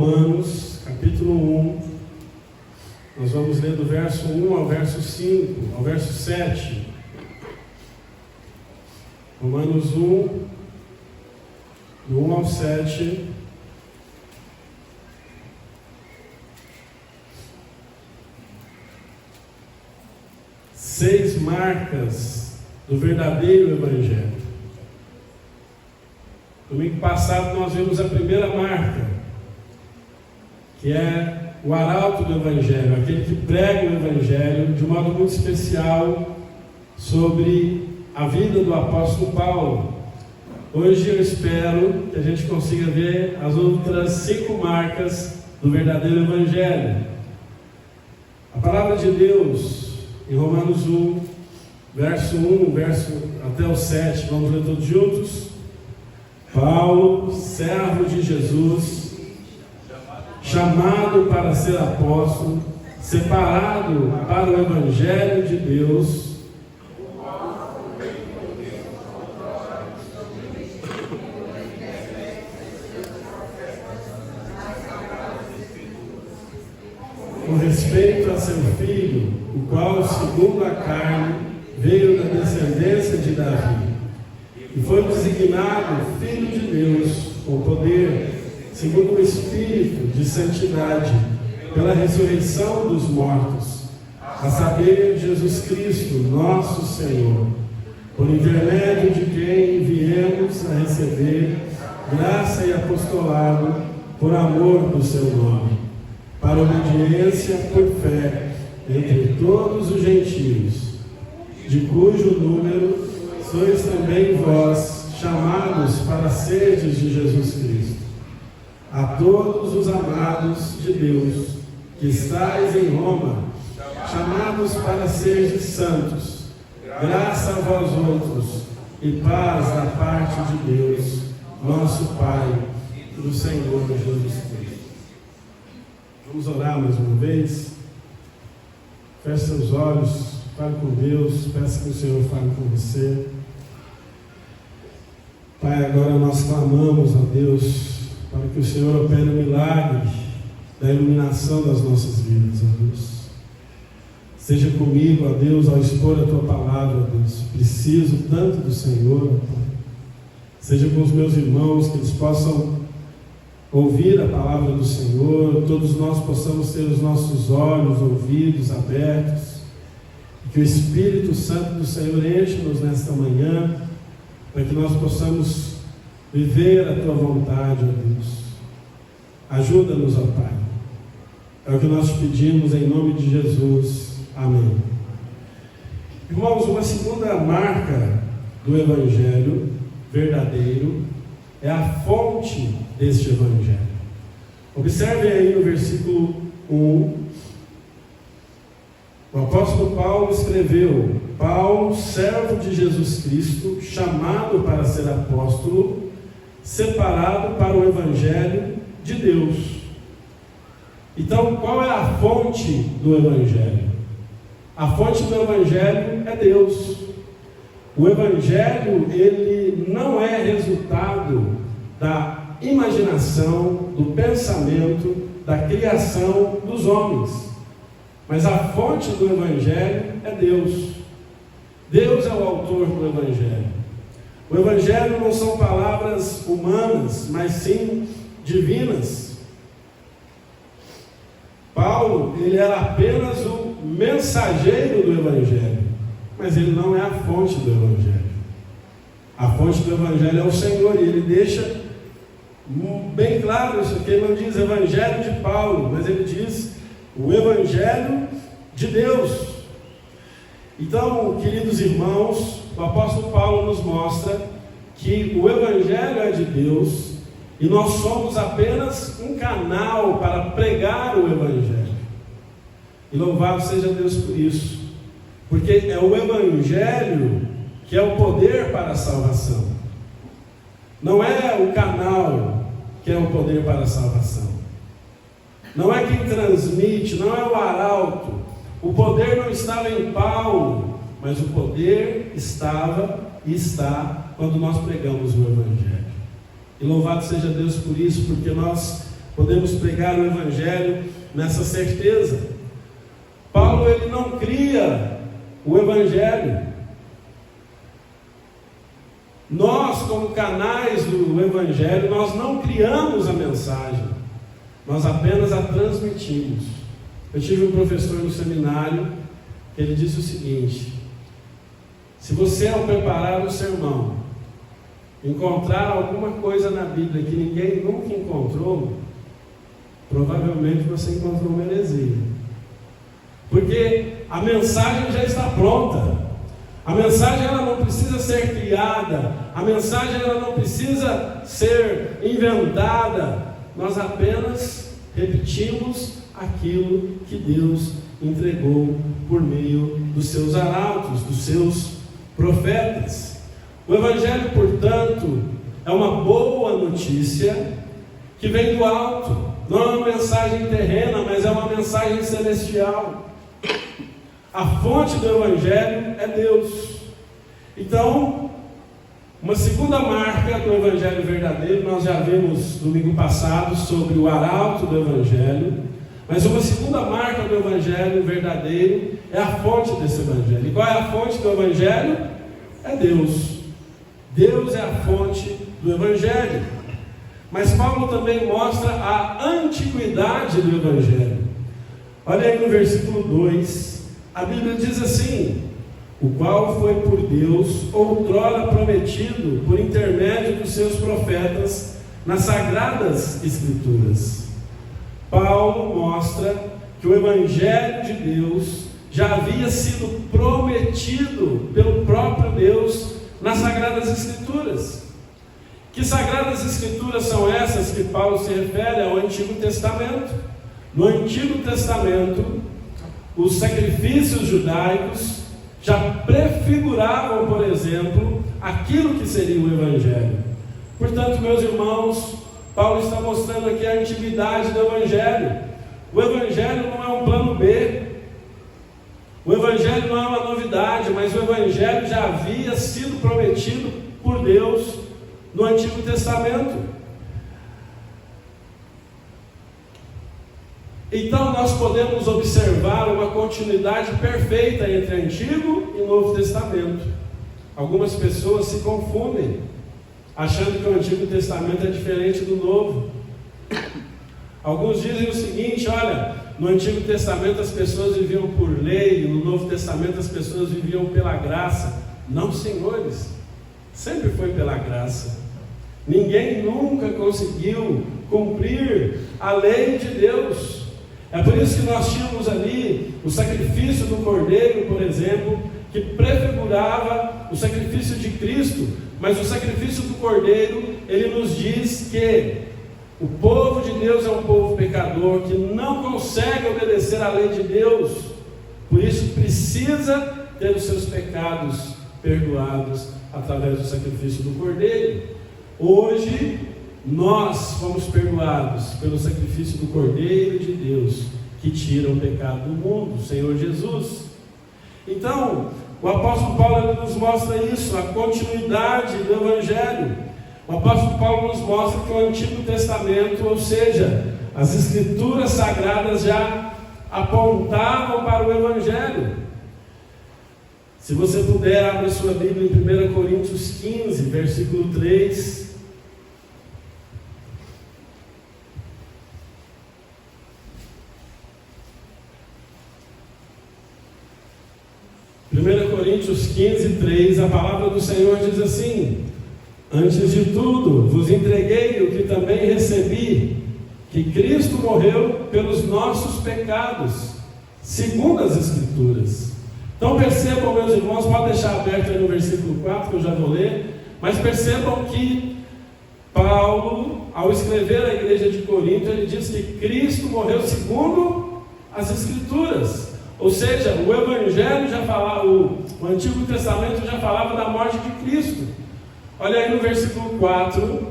Romanos, capítulo 1, nós vamos ler do verso 1 ao verso 5, ao verso 7. Romanos 1, do 1 ao 7. Seis marcas do verdadeiro Evangelho. Domingo passado nós vimos a primeira marca, que é o arauto do Evangelho, aquele que prega o Evangelho de um modo muito especial sobre a vida do apóstolo Paulo. Hoje eu espero que a gente consiga ver as outras 5 marcas do verdadeiro Evangelho. A palavra de Deus, em Romanos 1, verso 1, até o 7, vamos ler todos juntos? Paulo, servo de Jesus, chamado para ser apóstolo, separado para o Evangelho de Deus, com respeito a seu filho, o qual, segundo a carne, veio da descendência de Davi, e foi designado Filho de Deus, com poder, segundo o Espírito de santidade, pela ressurreição dos mortos, a saber, Jesus Cristo, nosso Senhor, por intermédio de quem viemos a receber graça e apostolado por amor do seu nome, para obediência por fé entre todos os gentios, de cujo número sois também vós, chamados para serdes de Jesus Cristo. A todos os amados de Deus, que estáis em Roma, chamados para serdes santos, graça a vós outros, e paz da parte de Deus, nosso Pai, do Senhor Jesus Cristo. Vamos orar mais uma vez? Feche seus olhos, fale com Deus, peça que o Senhor fale com você. Pai, agora nós clamamos a Deus para que o Senhor opere o milagre da iluminação das nossas vidas, ó Deus. Seja comigo, ó Deus, ao expor a Tua palavra, ó Deus. Preciso tanto do Senhor, ó Pai. Seja com os meus irmãos, que eles possam ouvir a palavra do Senhor, todos nós possamos ter os nossos olhos, ouvidos abertos, e que o Espírito Santo do Senhor enche-nos nesta manhã, para que nós possamos viver a Tua vontade, ó Deus. Ajuda-nos, ó Pai. É o que nós te pedimos em nome de Jesus. Amém. Irmãos, uma segunda marca do Evangelho verdadeiro é a fonte deste Evangelho. Observem aí no versículo 1. O apóstolo Paulo escreveu: Paulo, servo de Jesus Cristo, chamado para ser apóstolo, separado para o Evangelho de Deus. Então, qual é a fonte do Evangelho? A fonte do Evangelho é Deus. O Evangelho, ele não é resultado da imaginação, do pensamento, da criação dos homens. Mas a fonte do Evangelho é Deus. Deus é o autor do Evangelho. O Evangelho não são palavras humanas, mas sim divinas. Paulo, ele era apenas o mensageiro do Evangelho, mas ele não é a fonte do Evangelho. A fonte do Evangelho é o Senhor, e ele deixa bem claro isso aqui. Ele não diz Evangelho de Paulo, mas ele diz o Evangelho de Deus. Então, queridos irmãos, o apóstolo Paulo nos mostra que o Evangelho é de Deus e nós somos apenas um canal para pregar o Evangelho. E louvado seja Deus por isso, porque é o Evangelho que é o poder para a salvação. Não é o canal que é o poder para a salvação. Não é quem transmite, não é o arauto. O poder não estava em Paulo, mas o poder estava e está quando nós pregamos o Evangelho. E louvado seja Deus por isso, porque nós podemos pregar o Evangelho nessa certeza. Paulo, ele não cria o Evangelho. Nós, como canais do Evangelho, nós não criamos a mensagem, nós apenas a transmitimos. Eu tive um professor no seminário que ele disse o seguinte: se você, ao preparar o sermão, encontrar alguma coisa na Bíblia que ninguém nunca encontrou, provavelmente você encontrou uma heresia, porque a mensagem já está pronta. A mensagem, ela não precisa ser criada, a mensagem, ela não precisa ser inventada. Nós apenas repetimos aquilo que Deus entregou por meio dos seus arautos, dos seus profetas. O Evangelho, portanto, é uma boa notícia que vem do alto. Não é uma mensagem terrena, mas é uma mensagem celestial. A fonte do Evangelho é Deus. Então, uma segunda marca do Evangelho verdadeiro, nós já vimos domingo passado sobre o arauto do Evangelho, mas uma segunda marca do Evangelho verdadeiro é a fonte desse Evangelho. E qual é a fonte do Evangelho? É Deus. Deus é a fonte do Evangelho. Mas Paulo também mostra a antiguidade do Evangelho. Olha aí no versículo 2, a Bíblia diz assim: o qual foi por Deus outrora prometido por intermédio dos seus profetas nas Sagradas Escrituras. Paulo mostra que o Evangelho de Deus já havia sido prometido pelo próprio Deus nas Sagradas Escrituras. Que Sagradas Escrituras são essas que Paulo se refere? Ao Antigo Testamento. No Antigo Testamento, os sacrifícios judaicos já prefiguravam, por exemplo, aquilo que seria o Evangelho. Portanto, meus irmãos, Paulo está mostrando aqui a antiguidade do Evangelho. O Evangelho não é um plano B. O Evangelho não é uma novidade, mas o Evangelho já havia sido prometido por Deus no Antigo Testamento. Então nós podemos observar uma continuidade perfeita entre Antigo e Novo Testamento. Algumas pessoas se confundem, achando que o Antigo Testamento é diferente do Novo. Alguns dizem o seguinte: olha, no Antigo Testamento as pessoas viviam por lei, no Novo Testamento as pessoas viviam pela graça. Não, senhores, sempre foi pela graça. Ninguém nunca conseguiu cumprir a lei de Deus. É por isso que nós tínhamos ali o sacrifício do Cordeiro, por exemplo, que prefigurava o sacrifício de Cristo. Mas o sacrifício do Cordeiro, ele nos diz que o povo de Deus é um povo pecador, que não consegue obedecer à lei de Deus, por isso precisa ter os seus pecados perdoados através do sacrifício do Cordeiro. Hoje, nós fomos perdoados pelo sacrifício do Cordeiro de Deus, que tira o pecado do mundo, o Senhor Jesus. Então, o apóstolo Paulo nos mostra isso, a continuidade do Evangelho. O apóstolo Paulo nos mostra que o Antigo Testamento, ou seja, as Escrituras Sagradas já apontavam para o Evangelho. Se você puder, abra sua Bíblia em 1 Coríntios 15, versículo 3. 1 Coríntios 15, 3, a palavra do Senhor diz assim: antes de tudo, vos entreguei o que também recebi, que Cristo morreu pelos nossos pecados, segundo as Escrituras. Então percebam, meus irmãos, pode deixar aberto aí no versículo 4, que eu já vou ler, mas percebam que Paulo, ao escrever à igreja de Corinto, ele diz que Cristo morreu segundo as Escrituras. Ou seja, o Evangelho já falava, o Antigo Testamento já falava da morte de Cristo. Olha aí no versículo 4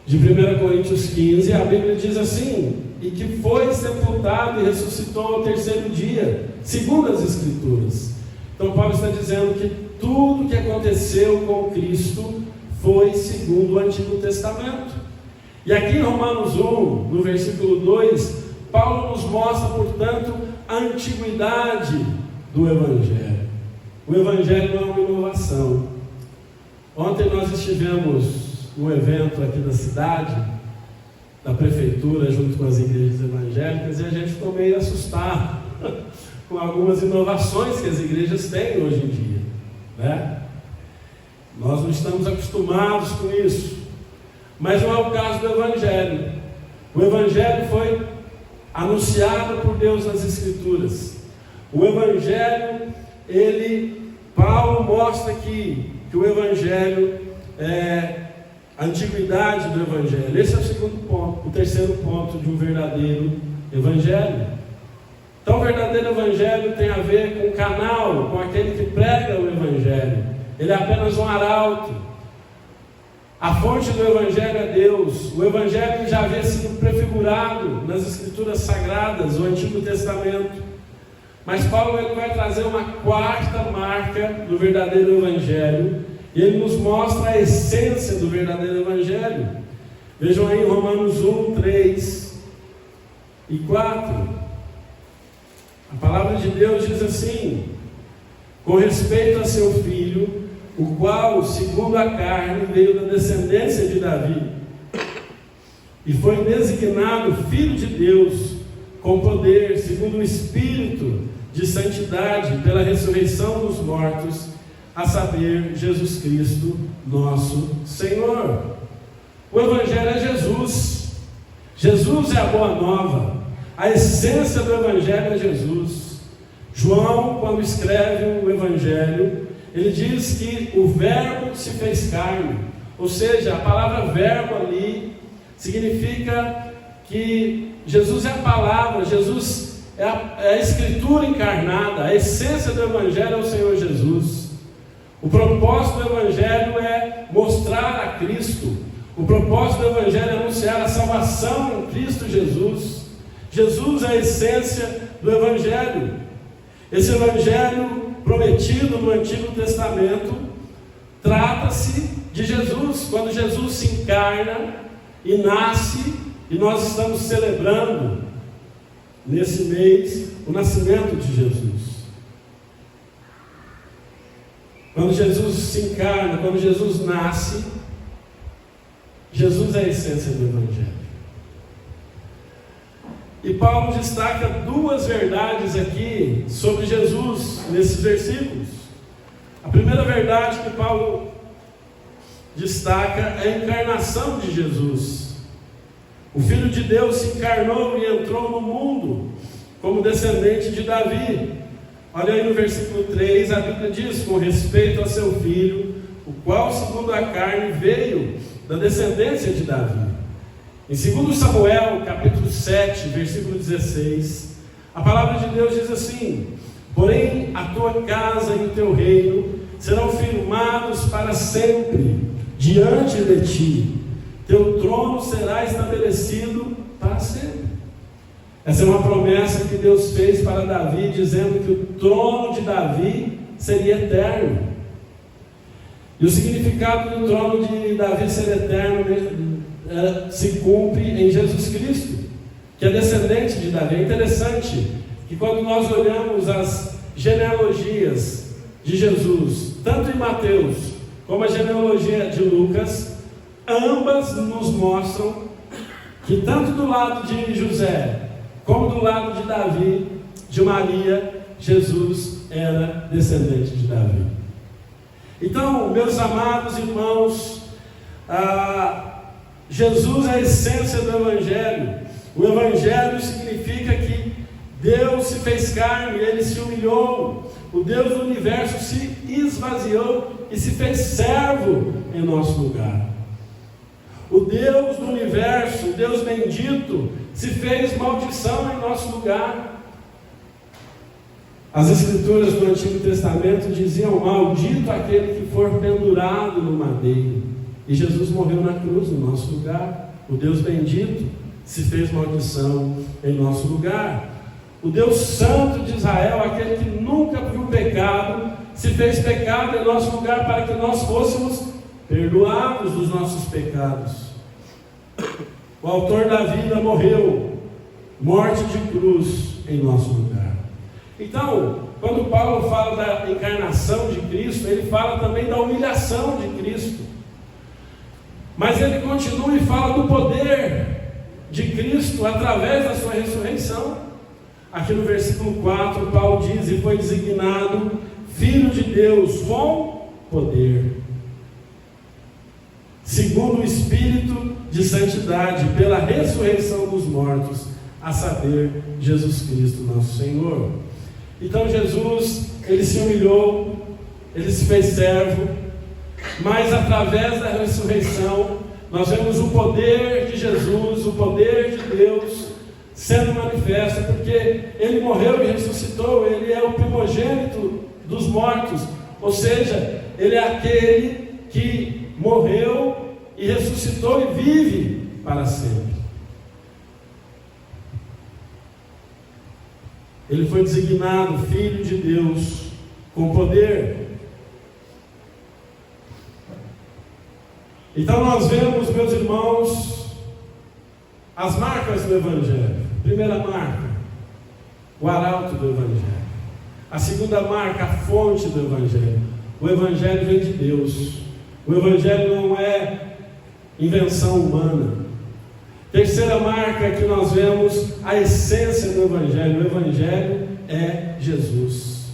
de 1 Coríntios 15, a Bíblia diz assim: e que foi sepultado e ressuscitou ao terceiro dia, segundo as Escrituras. Então Paulo está dizendo que tudo o que aconteceu com Cristo foi segundo o Antigo Testamento. E aqui em Romanos 1, no versículo 2, Paulo nos mostra, portanto, a antiguidade do Evangelho. O Evangelho não é uma inovação. Ontem nós estivemos num evento aqui da cidade, da prefeitura, junto com as igrejas evangélicas, e a gente ficou meio assustado com algumas inovações que as igrejas têm hoje em dia, né? Nós não estamos acostumados com isso, mas não é o caso do Evangelho. O Evangelho foi anunciado por Deus nas Escrituras. O Evangelho, Paulo mostra que o Evangelho a antiguidade do Evangelho. Esse é o segundo ponto. O terceiro ponto de um verdadeiro Evangelho. Então, o verdadeiro Evangelho tem a ver com o canal, com aquele que prega o Evangelho. Ele é apenas um arauto. A fonte do Evangelho é Deus. O Evangelho já havia sido prefigurado nas Escrituras Sagradas, o Antigo Testamento. Mas Paulo vai trazer uma quarta marca do verdadeiro Evangelho. E ele nos mostra a essência do verdadeiro Evangelho. Vejam aí Romanos 1, 3 e 4. A palavra de Deus diz assim: com respeito a seu filho, o qual, segundo a carne, veio da descendência de Davi, e foi designado Filho de Deus, com poder, segundo o Espírito de santidade, pela ressurreição dos mortos, a saber, Jesus Cristo, nosso Senhor. O Evangelho é Jesus. Jesus é a boa nova. A essência do Evangelho é Jesus. João, quando escreve o Evangelho, ele diz que o Verbo se fez carne. Ou seja, a palavra verbo ali significa que Jesus é a palavra, Jesus é a Escritura encarnada. A essência do Evangelho é o Senhor Jesus. O propósito do Evangelho é mostrar a Cristo. O propósito do Evangelho é anunciar a salvação em Cristo Jesus. Jesus é a essência do Evangelho. Esse Evangelho prometido no Antigo Testamento trata-se de Jesus. Quando Jesus se encarna e nasce, e nós estamos celebrando nesse mês o nascimento de Jesus. Quando Jesus se encarna, quando Jesus nasce, Jesus é a essência do Evangelho. E Paulo destaca duas verdades aqui sobre Jesus, nesses versículos. A primeira verdade que Paulo destaca é a encarnação de Jesus. O Filho de Deus se encarnou e entrou no mundo como descendente de Davi. Olha aí no versículo 3, a Bíblia diz: com respeito a seu filho, o qual segundo a carne veio da descendência de Davi. Em 2 Samuel, capítulo 7, versículo 16, a palavra de Deus diz assim: porém a tua casa e o teu reino serão firmados para sempre diante de ti, teu trono será estabelecido para sempre. Essa é uma promessa que Deus fez para Davi, dizendo que o trono de Davi seria eterno. E o significado do trono de Davi ser eterno se cumpre em Jesus Cristo, que é descendente de Davi. É interessante que quando nós olhamos as genealogias de Jesus, tanto em Mateus como a genealogia de Lucas, ambas nos mostram que tanto do lado de José como do lado de Davi, de Maria, Jesus era descendente de Davi. Então, meus amados irmãos, Jesus é a essência do Evangelho. O Evangelho significa que Deus se fez carne, Ele se humilhou. O Deus do universo se esvaziou e se fez servo em nosso lugar. O Deus do universo, o Deus bendito, se fez maldição em nosso lugar. As Escrituras do Antigo Testamento diziam: maldito aquele que for pendurado no madeiro. E Jesus morreu na cruz no nosso lugar. O Deus bendito se fez maldição em nosso lugar. O Deus Santo de Israel, aquele que nunca viu pecado, se fez pecado em nosso lugar para que nós fôssemos perdoados dos nossos pecados. O autor da vida morreu, morte de cruz em nosso lugar. Então, quando Paulo fala da encarnação de Cristo, ele fala também da humilhação de Cristo. Mas ele continua e fala do poder de Cristo através da sua ressurreição. Aqui no versículo 4, Paulo diz: e foi designado Filho de Deus com poder, segundo o Espírito de santidade, pela ressurreição dos mortos, a saber, Jesus Cristo nosso Senhor. Então Jesus, ele se humilhou, ele se fez servo, mas através da ressurreição, nós vemos o poder de Jesus, o poder de Deus sendo manifesto, porque ele morreu e ressuscitou, ele é o primogênito dos mortos, ou seja, ele é aquele que morreu e ressuscitou e vive para sempre. Ele foi designado Filho de Deus com poder. Então nós vemos, meus irmãos, as marcas do Evangelho. Primeira marca, o arauto do Evangelho. A segunda marca, a fonte do Evangelho. O Evangelho vem de Deus. O Evangelho não é invenção humana. Terceira marca que nós vemos, a essência do Evangelho. O Evangelho é Jesus.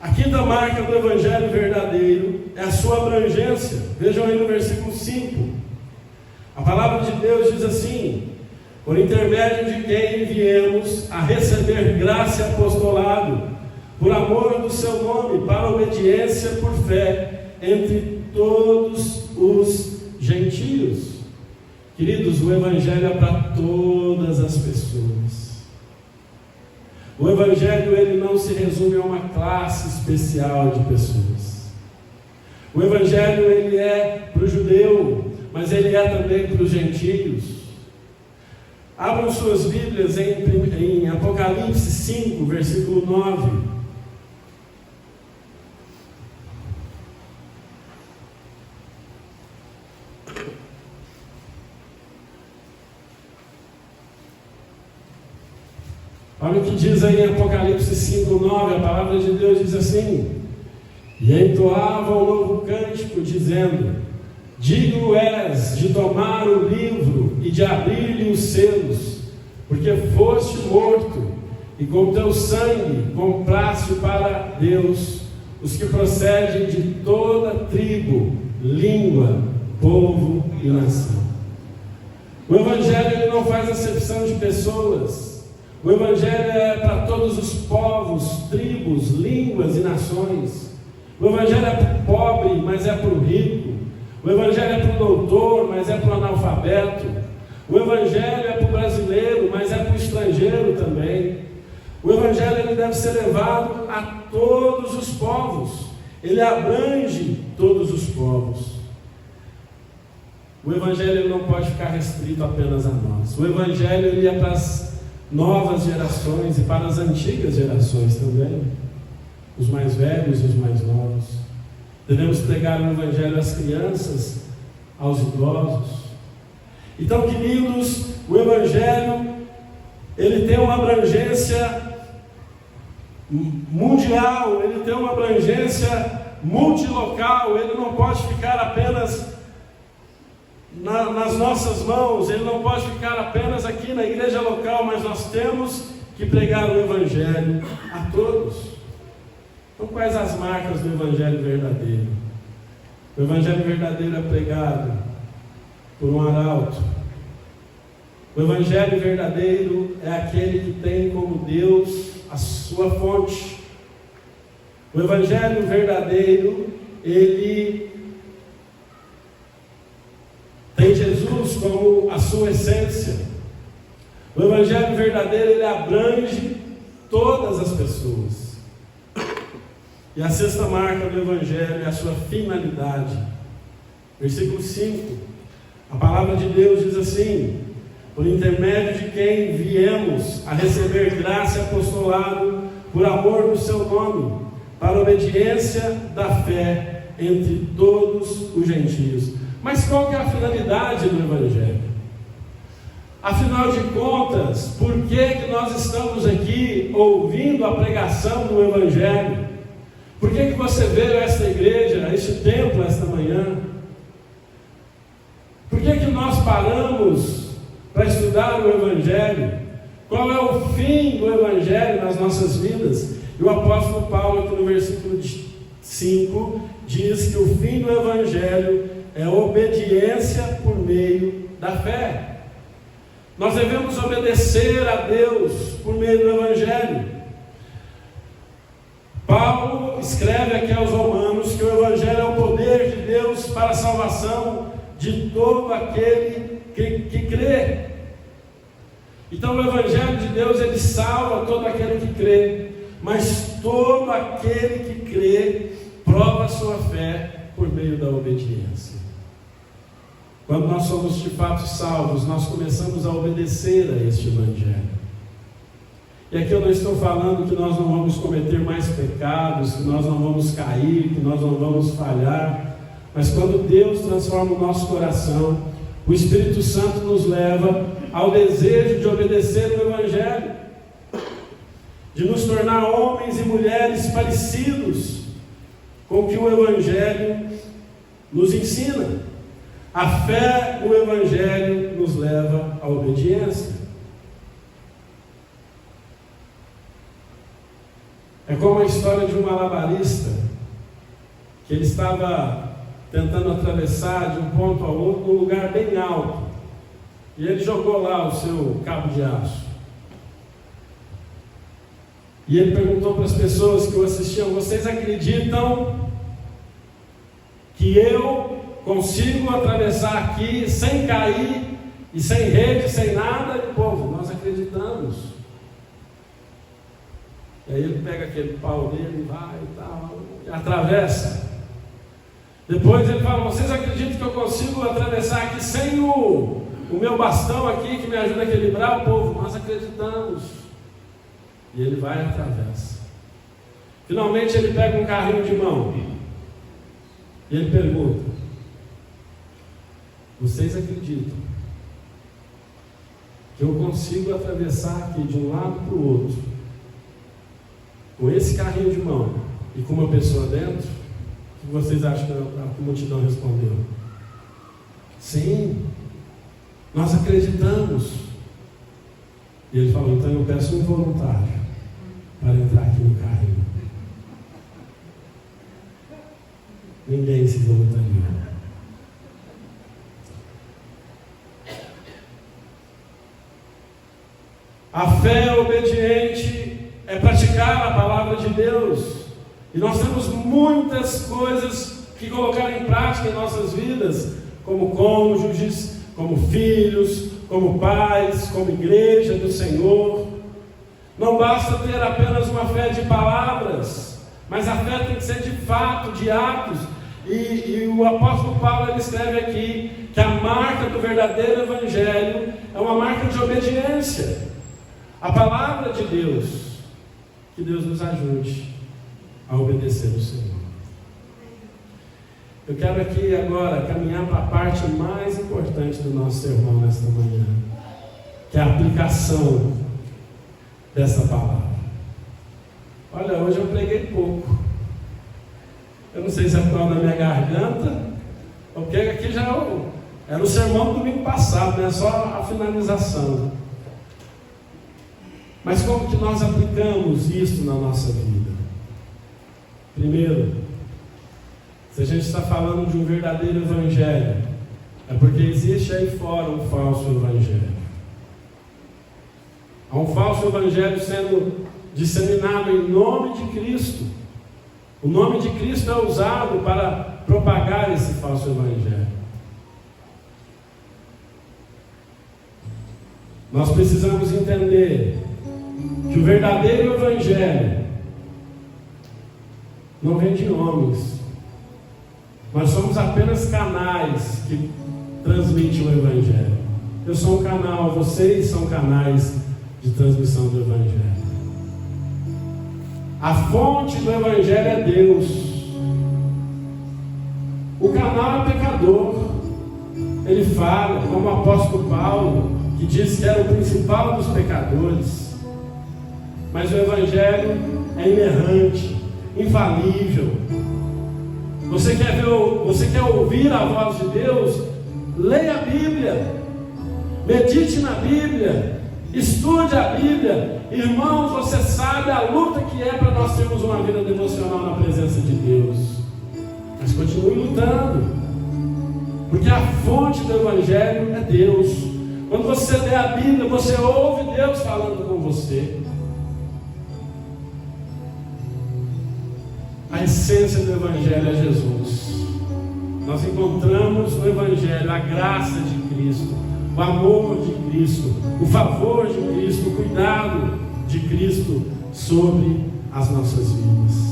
A quinta marca do Evangelho verdadeiro é a sua abrangência. Vejam aí no versículo 5. A palavra de Deus diz assim: por intermédio de quem viemos a receber graça e apostolado, por amor do seu nome, para a obediência por fé entre todos os gentios. Queridos, o Evangelho é para todas as pessoas. O Evangelho, ele não se resume a uma classe especial de pessoas. O Evangelho, ele é para o judeu, mas ele é também para os gentios. Abram suas Bíblias em Apocalipse 5, versículo 9. Olha o que diz aí em Apocalipse 5:9, a palavra de Deus diz assim: e entoava um novo cântico, dizendo: digno és de tomar o livro e de abrir-lhe os selos, porque foste morto, e com teu sangue compraste para Deus os que procedem de toda tribo, língua, povo e nação. O Evangelho, ele não faz acepção de pessoas. O Evangelho é para todos os povos, tribos, línguas e nações. O Evangelho é para o pobre, mas é para o rico. O Evangelho é para o doutor, mas é para o analfabeto. O Evangelho é para o brasileiro, mas é para o estrangeiro também. O Evangelho, ele deve ser levado a todos os povos. Ele abrange todos os povos. O Evangelho, ele não pode ficar restrito apenas a nós. O Evangelho, ele é para as novas gerações e para as antigas gerações também, os mais velhos e os mais novos. Devemos pregar o Evangelho às crianças, aos idosos. Então, queridos, o Evangelho, ele tem uma abrangência mundial, ele tem uma abrangência multilocal, ele não pode ficar apenas nas nossas mãos, ele não pode ficar apenas aqui na igreja local, mas nós temos que pregar o Evangelho a todos. Então, quais as marcas do Evangelho verdadeiro? O Evangelho verdadeiro é pregado por um arauto. O Evangelho verdadeiro é aquele que tem como Deus a sua fonte. O Evangelho verdadeiro, ele tem Jesus como a sua essência. O Evangelho verdadeiro, ele abrange todas as pessoas. E a sexta marca do Evangelho é a sua finalidade. Versículo 5. A palavra de Deus diz assim: por intermédio de quem viemos a receber graça e apostolado, por amor do seu nome, para a obediência da fé entre todos os gentios. Mas qual que é a finalidade do Evangelho? Afinal de contas, por que nós estamos aqui ouvindo a pregação do Evangelho? Por que você veio a esta igreja, a este templo, esta manhã? Por que nós paramos para estudar o Evangelho? Qual é o fim do Evangelho nas nossas vidas? E o apóstolo Paulo, aqui no versículo 5, diz que o fim do Evangelho é a obediência por meio da fé. Nós devemos obedecer a Deus por meio do Evangelho. Paulo escreve aqui aos Romanos que o Evangelho é o poder de Deus para a salvação de todo aquele que crê. Então o Evangelho de Deus, ele salva todo aquele que crê, mas todo aquele que crê prova a sua fé por meio da obediência. Quando nós somos de fato salvos, nós começamos a obedecer a este Evangelho. E aqui eu não estou falando que nós não vamos cometer mais pecados, que nós não vamos cair, que nós não vamos falhar, mas quando Deus transforma o nosso coração, o Espírito Santo nos leva ao desejo de obedecer o Evangelho, de nos tornar homens e mulheres parecidos com o que o Evangelho nos ensina. A fé no Evangelho nos leva à obediência. É como a história de um malabarista que ele estava tentando atravessar de um ponto ao outro num lugar bem alto, e ele jogou lá o seu cabo de aço, e ele perguntou para as pessoas que o assistiam: vocês acreditam que eu consigo atravessar aqui sem cair e sem rede, sem nada? E o povo: nós acreditamos. E aí ele pega aquele pau dele, vai e tal, e atravessa. Depois ele fala: vocês acreditam que eu consigo atravessar aqui sem o meu bastão aqui que me ajuda a equilibrar? O povo: nós acreditamos. E ele vai e atravessa. Finalmente ele pega um carrinho de mão e ele pergunta: vocês acreditam que eu consigo atravessar aqui de um lado para o outro com esse carrinho de mão e com uma pessoa dentro? O que vocês acham que a multidão respondeu? Sim, nós acreditamos. E ele falou: então eu peço um voluntário para entrar aqui no carrinho. Ninguém se voluntariou. A fé obediente é praticar a palavra de Deus. E nós temos muitas coisas que colocar em prática em nossas vidas, como cônjuges, como filhos, como pais, como igreja do Senhor. Não basta ter apenas uma fé de palavras, mas a fé tem que ser de fato, de atos. E o apóstolo Paulo, ele escreve aqui que a marca do verdadeiro Evangelho é uma marca de obediência. A palavra de Deus, que Deus nos ajude a obedecer o Senhor. Eu quero aqui agora caminhar para a parte mais importante do nosso sermão nesta manhã, que é a aplicação dessa palavra. Olha, hoje eu preguei pouco. Eu não sei se é por causa da minha garganta, ou porque aqui já era o sermão do domingo passado, né? Só a finalização. Mas como que nós aplicamos isso na nossa vida? Primeiro, se a gente está falando de um verdadeiro evangelho, é porque existe aí fora um falso evangelho. Há um falso evangelho sendo disseminado em nome de Cristo. O nome de Cristo é usado para propagar esse falso evangelho. Nós precisamos entender que o verdadeiro evangelho não vem de homens. Nós somos apenas canais que transmitem o evangelho. Eu sou um canal, vocês são canais de transmissão do evangelho. A fonte do evangelho é Deus. O canal é pecador. Ele fala, como o apóstolo Paulo, que disse que era o principal dos pecadores. Mas o Evangelho é inerrante, infalível. Você quer ouvir a voz de Deus? Leia a Bíblia, medite na Bíblia, estude a Bíblia. Irmãos, você sabe a luta que é para nós termos uma vida devocional na presença de Deus. Mas continue lutando, porque a fonte do Evangelho é Deus. Quando você lê a Bíblia, você ouve Deus falando com você. A essência do Evangelho é Jesus. Nós encontramos no Evangelho a graça de Cristo, o amor de Cristo, o favor de Cristo, o cuidado de Cristo sobre as nossas vidas.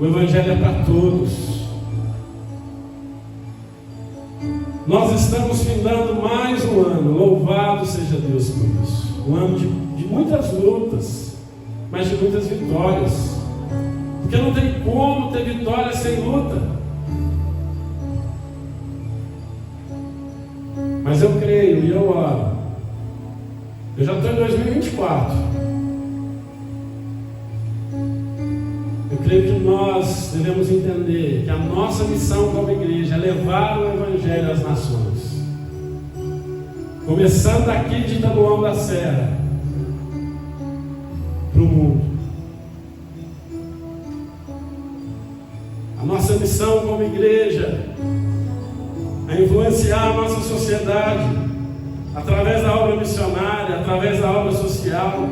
O Evangelho é para todos. Nós estamos findando mais um ano, louvado seja Deus por isso. Um ano de muitas lutas, mas de muitas vitórias. Porque não tem como ter vitória sem luta. Mas eu creio e eu oro. Eu já estou em 2024. Eu creio que nós devemos entender que a nossa missão como igreja é levar o Evangelho às nações. Começando aqui de Taboão da Serra, para o mundo. A nossa missão como igreja é influenciar a nossa sociedade através da obra missionária, através da obra social.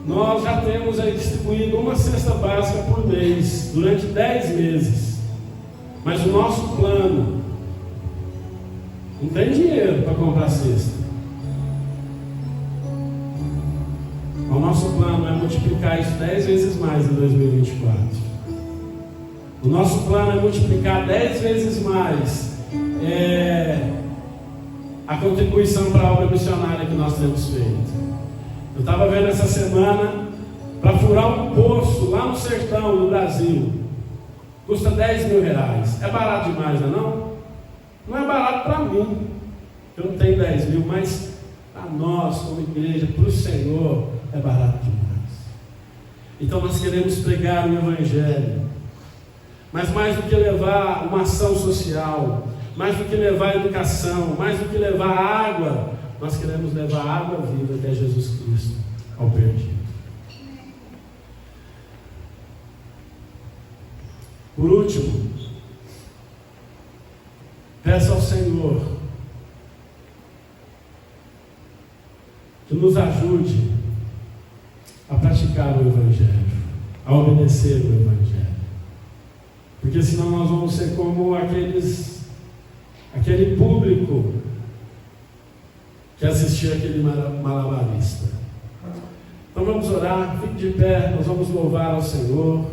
Nós já temos aí distribuído uma cesta básica por mês, durante 10 meses. Mas o nosso plano não tem dinheiro para comprar cesta. O nosso plano é multiplicar isso 10 vezes mais em 2024. O nosso plano é multiplicar 10 vezes mais a contribuição para a obra missionária que nós temos feito. Eu estava vendo essa semana, para furar um poço lá no sertão do Brasil, custa 10 mil reais. É barato demais, não é não? Não é barato para mim, eu não tenho 10 mil, mas para nós, como igreja, para o Senhor, é barato demais. Então nós queremos pregar o Evangelho, mas mais do que levar uma ação social, mais do que levar educação, mais do que levar água, nós queremos levar água viva até Jesus Cristo, ao perdido. Por último, peço ao Senhor que nos ajude a praticar o Evangelho, a obedecer o Evangelho. Porque senão nós vamos ser como aquele público que assistiu aquele malabarista. Então vamos orar, fique de pé, nós vamos louvar ao Senhor.